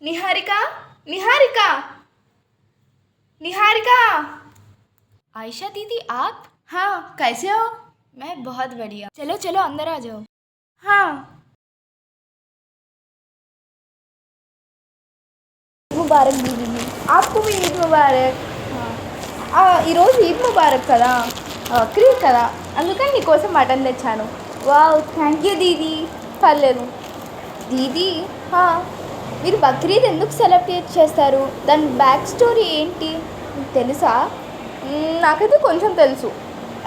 निहारिका, निहारिका, निहारिका। आयशा दीदी आप? हाँ, कैसे हो? मैं बहुत बढ़िया। चलो चलो अंदर आ जाओ। हाँ। मुबारक दीदी। आपको भी ईद मुबारक। ఈరోజు ఈద్ ముబారక్ కదా, బక్రీద్ కదా, అందుకని నీకోసం మటన్ తెచ్చాను. వావ్, థ్యాంక్ యూ దీदी. పర్లేదు. దీदी, మీరు బక్రీద్ ఎందుకు సెలబ్రేట్ చేస్తారు? దాని బ్యాక్ స్టోరీ ఏంటి మీకు తెలుసా? నాకైతే కొంచెం తెలుసు.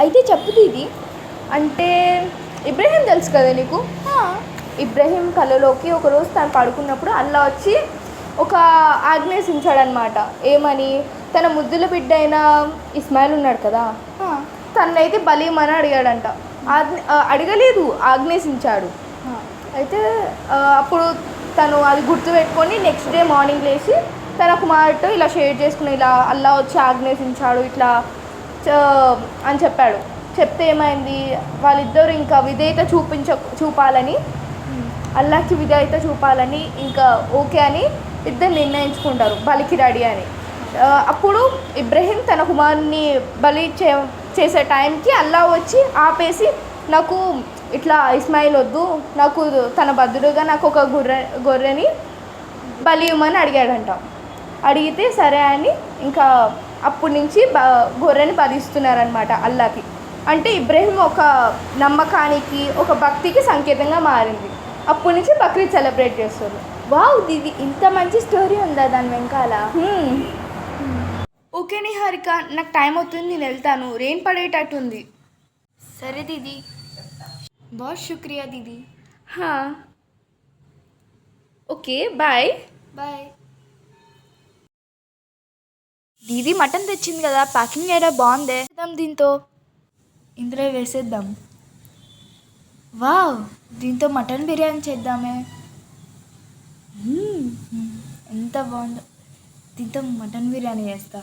అయితే చెప్పు దీदी. అంటే ఇబ్రహీం తెలుసు కదా నీకు? ఇబ్రహీం కళ్ళలోకి ఒకరోజు తను పడుకున్నప్పుడు అల్లా వచ్చి ఒక ఆజ్ఞాసించాడనమాట. ఏమని? తన ముద్దుల బిడ్డ అయిన ఇస్మాయిల్ ఉన్నాడు కదా, తనైతే బలీమని అడిగాడంట. అడగలేదు, ఆజ్ఞాసించాడు. అయితే అప్పుడు తను అది గుర్తుపెట్టుకొని నెక్స్ట్ డే మార్నింగ్ లేచి తన కుమారుడితో ఇలా షేర్ చేసుకుని, ఇలా అల్లా వచ్చి ఆజ్ఞాసించాడు ఇట్లా అని చెప్పాడు. చెప్తే ఏమైంది, వాళ్ళిద్దరూ ఇంకా విధేయత చూపాలని, అల్లాహ్కి విధేయత చూపాలని ఇంకా ఓకే అని ఇద్దరు నిర్ణయించుకుంటారు, బలికి రెడీ అని. అప్పుడు ఇబ్రహీం తన కుమారుని బలి చేసే టైంకి అల్లా వచ్చి ఆపేసి, నాకు ఇట్లా ఇస్మాయిల్ వద్దు, నాకు తన బదులుగా నాకు ఒక గొర్రెని బలి ఇవ్వమని అడిగాడంట. అడిగితే సరే అని ఇంకా అప్పటి నుంచి గొర్రెని బలిస్తున్నారనమాట అల్లాకి. అంటే ఇబ్రహీం ఒక నమ్మకానికి, ఒక భక్తికి సంకేతంగా మారింది. అప్పటి నుంచి బక్రీద్ సెలబ్రేట్ చేస్తారు. వావ్ దీदी, ఇంత మంచి స్టోరీ ఉందా దాని వెనకాల? ఓకే నిహారిక, నాకు టైం అవుతుంది, నేను వెళ్తాను, రెయిన్ పడేటట్టుంది. సరే दीदी, बहुत शुक्रिया दीदी. Okay, bye. బాయ్. దీది మటన్ తెచ్చింది కదా, ప్యాకింగ్ ఏడా బాగుందే. దీంతో ఇందులో వేసేద్దాం. వావ్, దీంతో మటన్ బిర్యానీ చేద్దామే. ఎంత బాగుందో. దీంతో మటన్ బిర్యానీ చేస్తా.